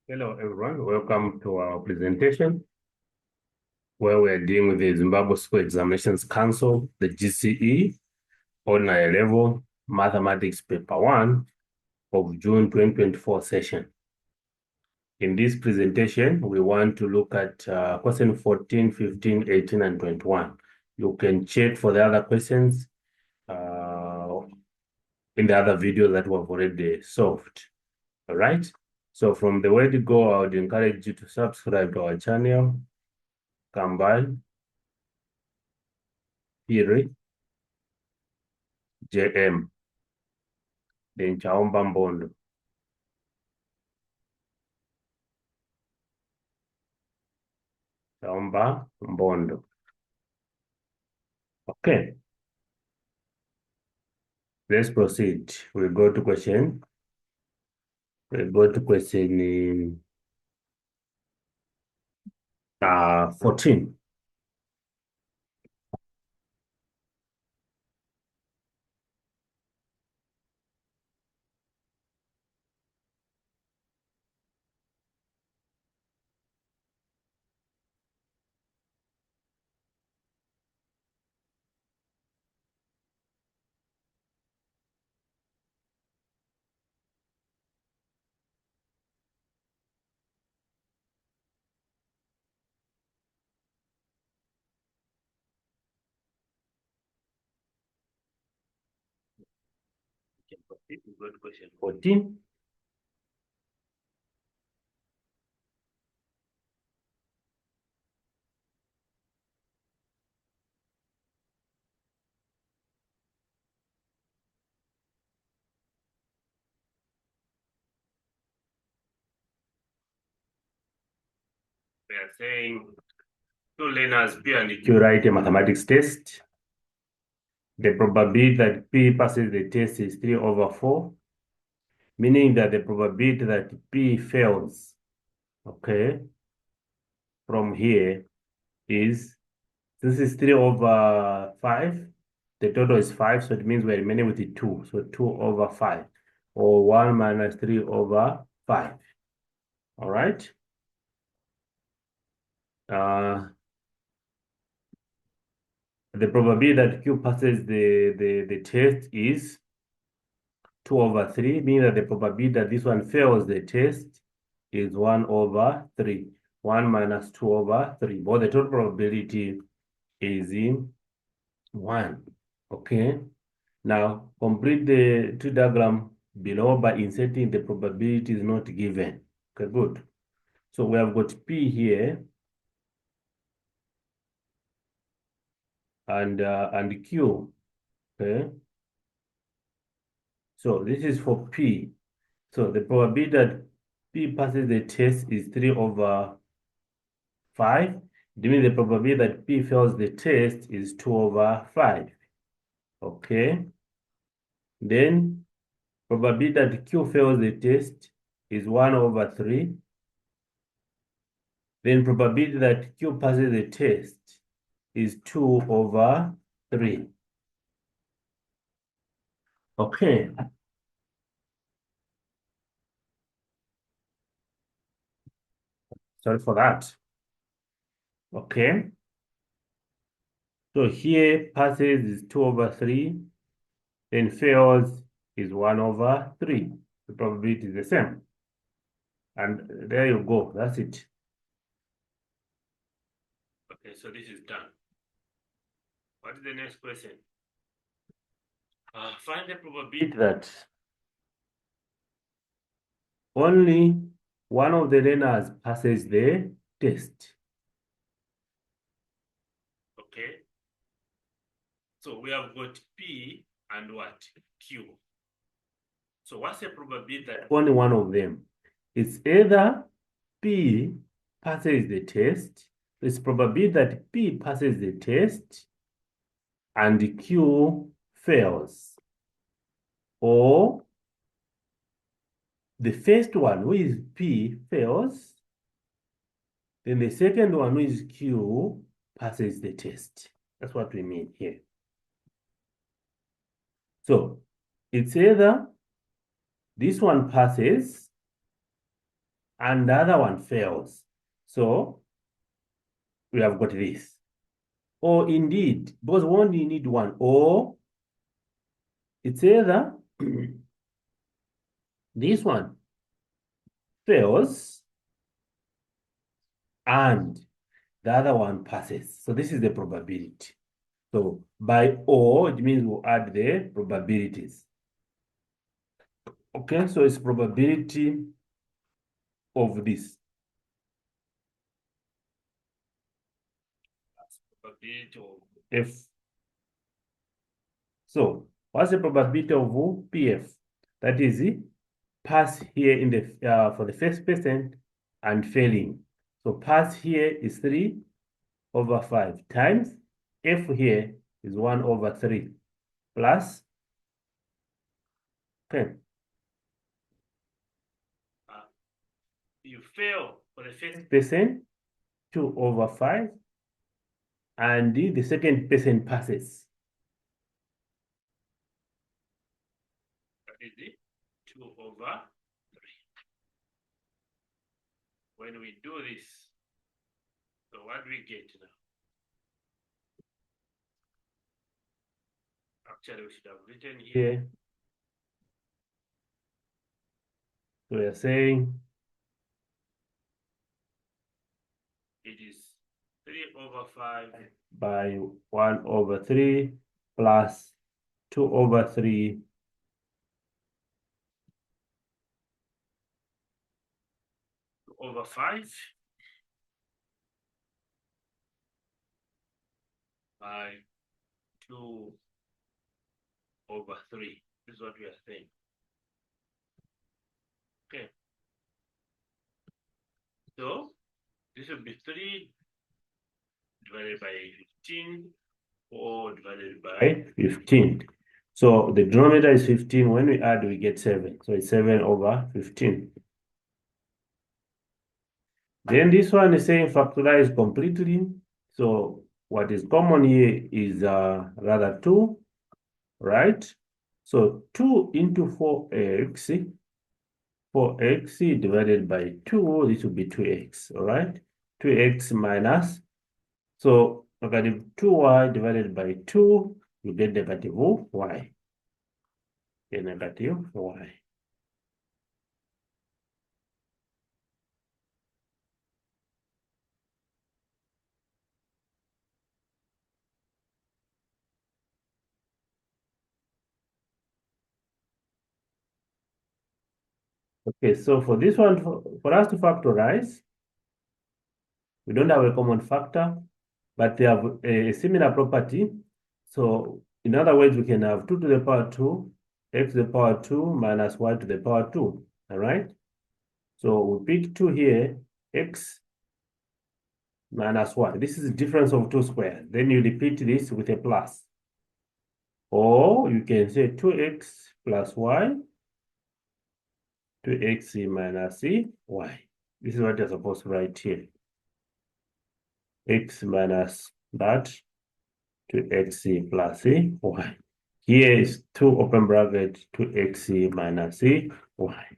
Hello, everyone. Welcome to our presentation where we're dealing with the Zimbabwe School Examinations Council, the GCE, Ordinary Level Mathematics Paper 1 of June 2024 session. In this presentation, we want to look at question 14, 15, 18, and 21. You can check for the other questions in the other video that we have already solved. All right? So from the word go, I would encourage you to subscribe to our channel, combine, phiri-JM, then chaomba mbondo. Chaomba mbondo. Okay. Let's proceed. We'll go to question. We'll go to question 14. We'll go to question 14. We are saying two learners P and Q write a mathematics test. The probability that P passes the test is 3/4, meaning that the probability that P fails, okay, from here is, this is 3/5. The total is 5, so it means we're remaining with the 2. So 2/5, or 1 minus 3/5. All right. The probability that Q passes the test is 2/3, meaning that the probability that this one fails the test is 1/3. 1 minus 2/3. But the total probability is in 1. Okay. Now complete the two diagram below by inserting the probabilities not given. Okay, good. So we have got P here and Q. Okay. So this is for P. So the probability that P passes the test is 3/5. It means the probability that P fails the test is 2/5. Okay. Then probability that Q fails the test is 1/3. Then probability that Q passes the test is 2/3. Okay. Sorry for that. Okay. So here passes is 2/3, then fails is 1/3. The probability is the same. And there you go. That's it. Okay, so this is done. What is the next question? Find the probability that only one of the learners passes the test. Okay. So we have got P and what? Q. So what's the probability that only one of them? It's either P passes the test. It's probability that P passes the test and Q fails. Or the first one, who is P, fails. Then the second one, who is Q, passes the test. That's what we mean here. So it's either this one passes and the other one fails. So we have got this. Or indeed, because we only need one, or it's either this one fails and the other one passes. So this is the probability. So by or, it means we'll add the probabilities. Okay, so it's probability of this. That's probability of F. So what's the probability of PF? That is pass here in the for the first person and failing. So pass here is 3/5 times F here is 1/3 plus 10. You fail for the first person 2/5 and the second person passes. That is it, 2/3. When we do this, so what do we get now? Actually, we should have written here. So we are saying it is 3/5 by 1/3 plus 2/3 over 5 by 2/3. This is what we are saying. Okay. So this will be 3 divided by 15 or divided by 15. So the denominator is 15. When we add, we get 7. So it's 7/15. Then this one is saying factorize completely. So what is common here is rather 2, right? So 2 into 4x, 4x divided by 2, this will be 2x, all right? 2x minus, so negative 2y divided by 2, you get negative y. A negative y. Okay, so for this one, for us to factorize, we don't have a common factor, but they have a similar property. So in other words, we can have 2 to the power 2, x to the power 2 minus y to the power 2, all right? So we pick 2 here, x minus y. This is the difference of 2 squared. Then you repeat this with a plus. Or you can say 2x plus y, 2x minus y. This is what you're supposed to write here. X minus that, 2x plus y. Here is 2 open bracket, 2x minus y.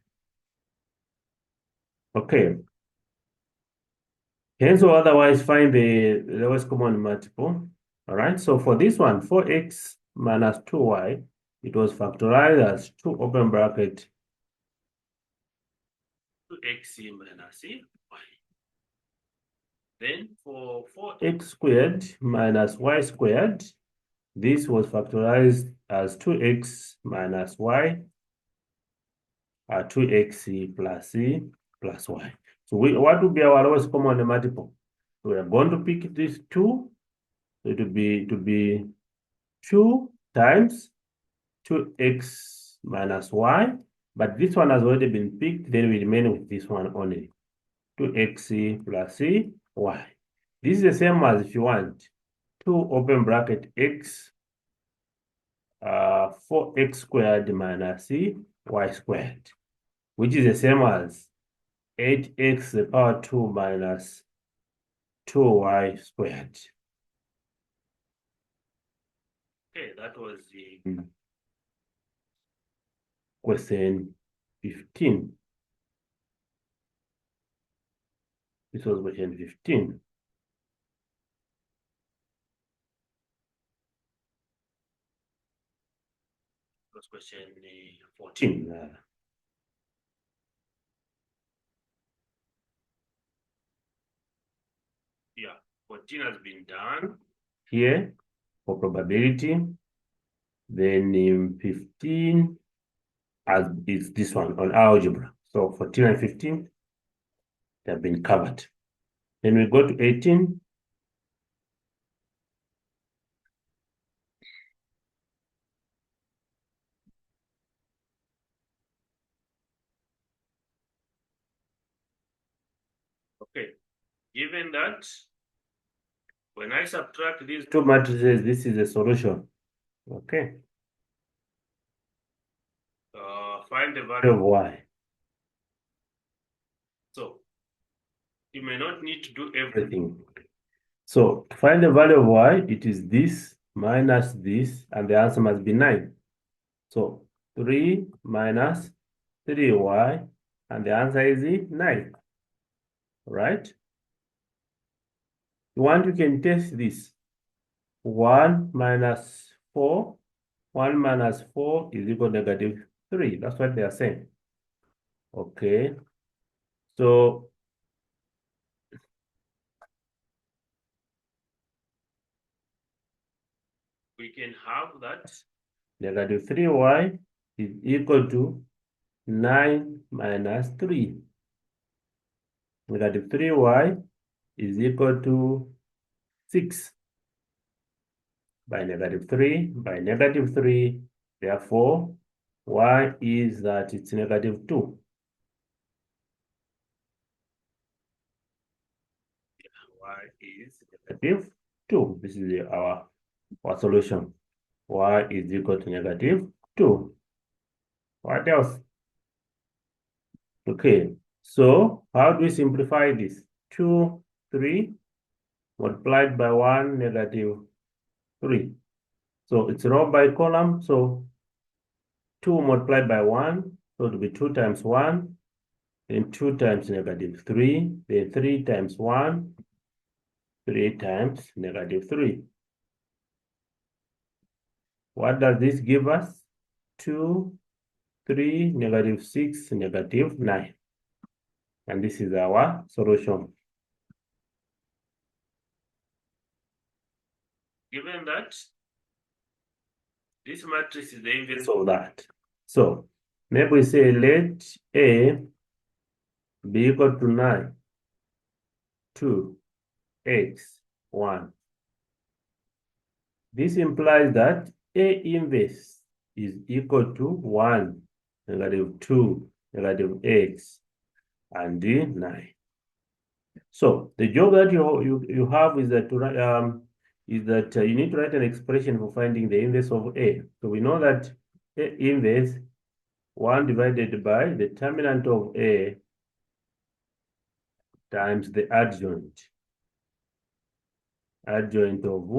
Okay. Hence or otherwise find the lowest common multiple. All right. So for this one, 4x minus 2y, it was factorized as 2 open bracket 2x minus y. Then for 4x squared minus y squared, this was factorized as 2x minus y, 2x plus y. So what would be our lowest common multiple? So we are going to pick this 2. So it would be 2 times 2x minus y. But this one has already been picked. Then we remain with this one only. 2x plus y. This is the same as if you want 2 open bracket x 4x squared minus y squared, which is the same as 8x to the power 2 minus 2y squared. Okay, that was the question 15. This was question 15. This was question 14. Yeah, 14 has been done here for probability. Then 15 as is this one on algebra. So 14 and 15 they have been covered. Then we go to 18. Okay, given that when I subtract these two matrices, this is a solution. Okay. Find the value of y. So you may not need to do everything. So to find the value of y, it is this minus this, and the answer must be 9. So 3 minus 3y, and the answer is 9. Right? You can test this. 1 minus 4. 1 minus 4 is equal to -3. That's what they are saying. Okay. So we can have that -3y is equal to 9 minus 3. -3y is equal to 6 by -3 by -3. Therefore, y is that it's -2. Y is -2. This is our solution. Y is equal to -2. What else? Okay, so how do we simplify this? 2, 3 multiplied by 1, -3. So it's row by column. So 2 multiplied by 1, so it will be 2 times 1, then 2 times -3, then 3 times 1, 3 times -3. What does this give us? 2, 3, -6, -9. And this is our solution. Given that this matrix is the inverse of that. So maybe we say let A be equal to 9, 2, x, 1. This implies that A inverse is equal to 1, -2, -x, and 9. So the job that you have is that you need to write an expression for finding the inverse of A. So we know that A inverse 1 divided by the determinant of A times the adjoint of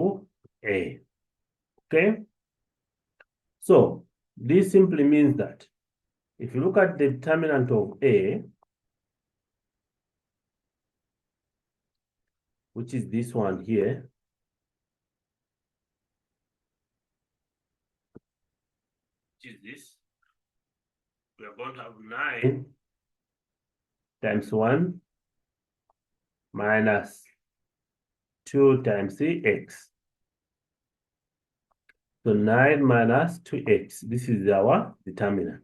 A. Okay? So this simply means that if you look at the determinant of A, which is this one here, which is this, we are going to have 9 times 1 minus 2 times x. So 9 minus 2x, this is our determinant.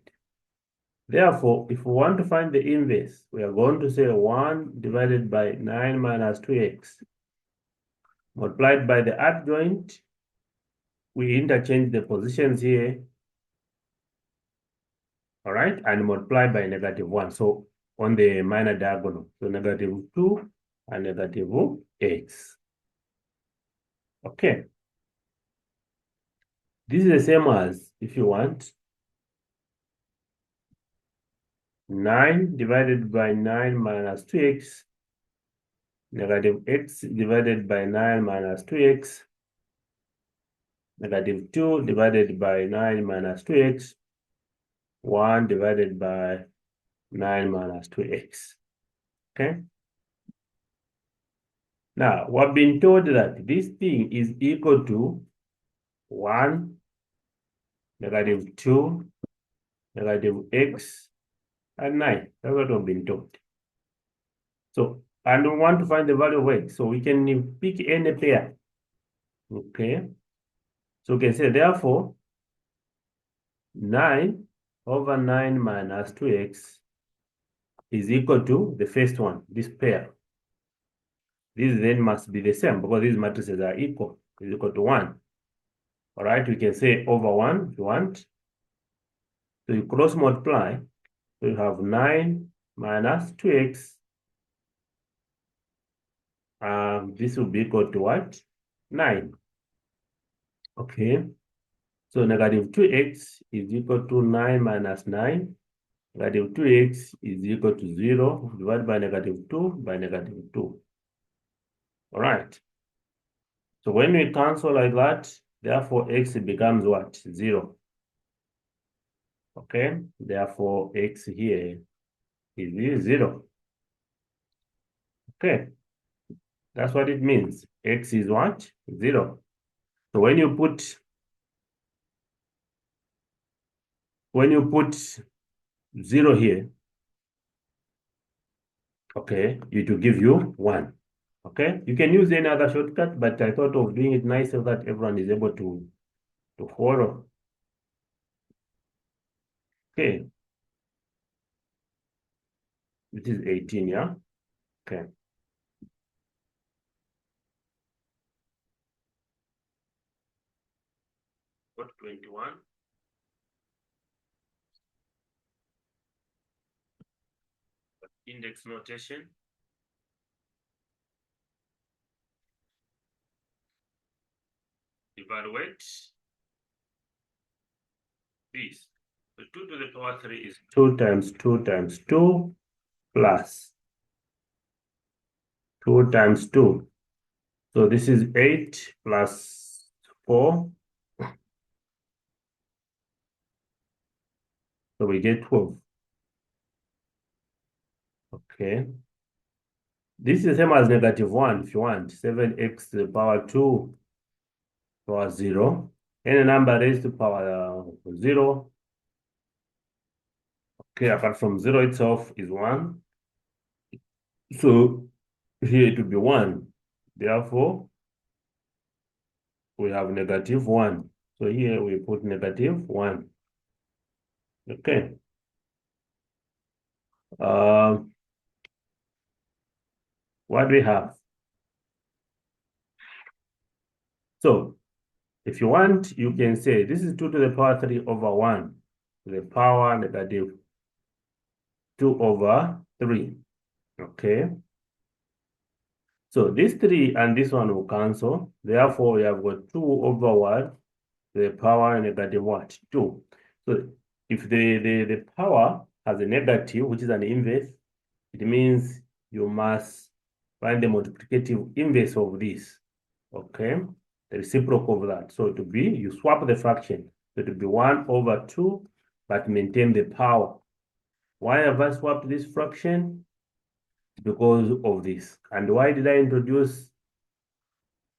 Therefore, if we want to find the inverse, we are going to say 1 divided by 9 minus 2x multiplied by the adjoint. We interchange the positions here, all right, and multiply by -1. So on the minor diagonal, so -2 and -x. Okay. This is the same as, if you want, 9 divided by 9 minus 2x, -x divided by 9 minus 2x, -2 divided by 9 minus 2x, 1 divided by 9 minus 2x. Okay? Now, we've been told that this thing is equal to 1, -2, -x, and 9. That's what we've been told. So, and we want to find the value of x. So we can pick any pair. Okay. So we can say, therefore, 9 over 9 minus 2x is equal to the first one, this pair. This then must be the same because these matrices are equal, is equal to 1. All right, we can say over 1 if you want. So you cross multiply. So you have 9 minus 2x. This will be equal to what? 9. Okay. So negative 2x is equal to 9 minus 9. Negative 2x is equal to 0 divided by -2 by -2. All right. So when we cancel like that, therefore x becomes what? 0. Okay. Therefore x here is 0. Okay. That's what it means. X is what? 0. So when you put 0 here, okay, it will give you 1. Okay, you can use any other shortcut, but I thought of doing it nice so that everyone is able to follow. Okay, this is 18, yeah? Okay. What 21? Index notation. Evaluate this. So 2 to the power 3 is 2 times 2 times 2 plus 2 times 2. So this is 8 plus 4. So we get 12. Okay. This is the same as -1 if you want. 7x to the power 2 power 0. Any number raised to power 0. Okay, apart from 0 itself is 1. So here it will be 1. Therefore, we have -1. So here we put -1. Okay. What do we have? So if you want, you can say this is 2 to the power 3 over 1 to the power -2 over 3. Okay. So this 3 and this one will cancel. Therefore, we have got 2 over 1 to the power -what? 2. So if the power has a negative, which is an inverse, it means you must find the multiplicative inverse of this. Okay? The reciprocal of that. So to be, you swap the fraction. So it will be 1 over 2, but maintain the power. Why have I swapped this fraction? Because of this. And why did I introduce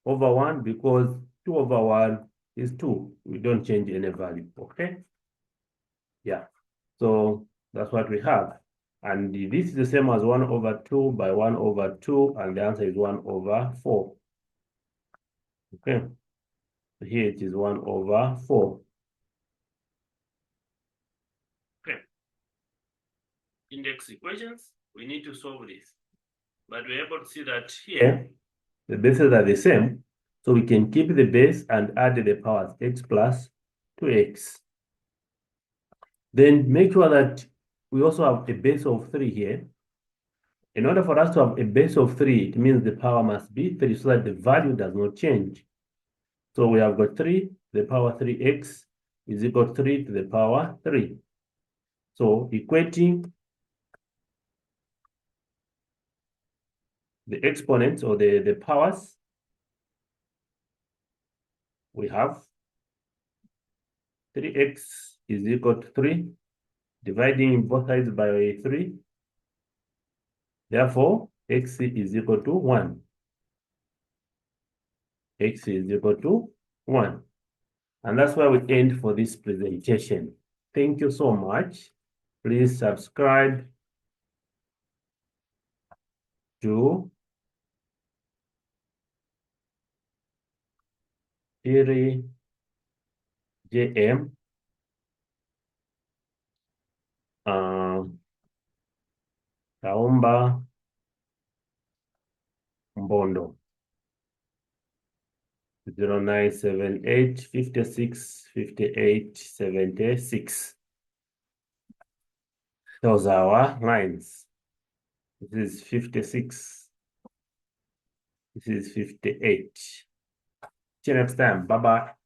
over 1? Because 2 over 1 is 2. We don't change any value. Okay? Yeah. So that's what we have. And this is the same as 1 over 2 by 1 over 2. And the answer is 1 over 4. Okay? So here it is 1 over 4. Okay. Index equations, we need to solve this. But we're able to see that here, the bases are the same. So we can keep the base and add the powers x plus 2x. Then make sure that we also have a base of 3 here. In order for us to have a base of 3, it means the power must be 3 so that the value does not change. So we have got 3 to the power 3x is equal to 3 to the power 3. So equating the exponents or the powers, we have 3x is equal to 3, dividing both sides by 3. Therefore, x is equal to 1. x is equal to 1. And that's where we end for this presentation. Thank you so much. Please subscribe to phiri-JM Kaumba Mbondo 0978 56 58 76. Those are our lines. This is 56. This is 58. See you next time. Bye-bye.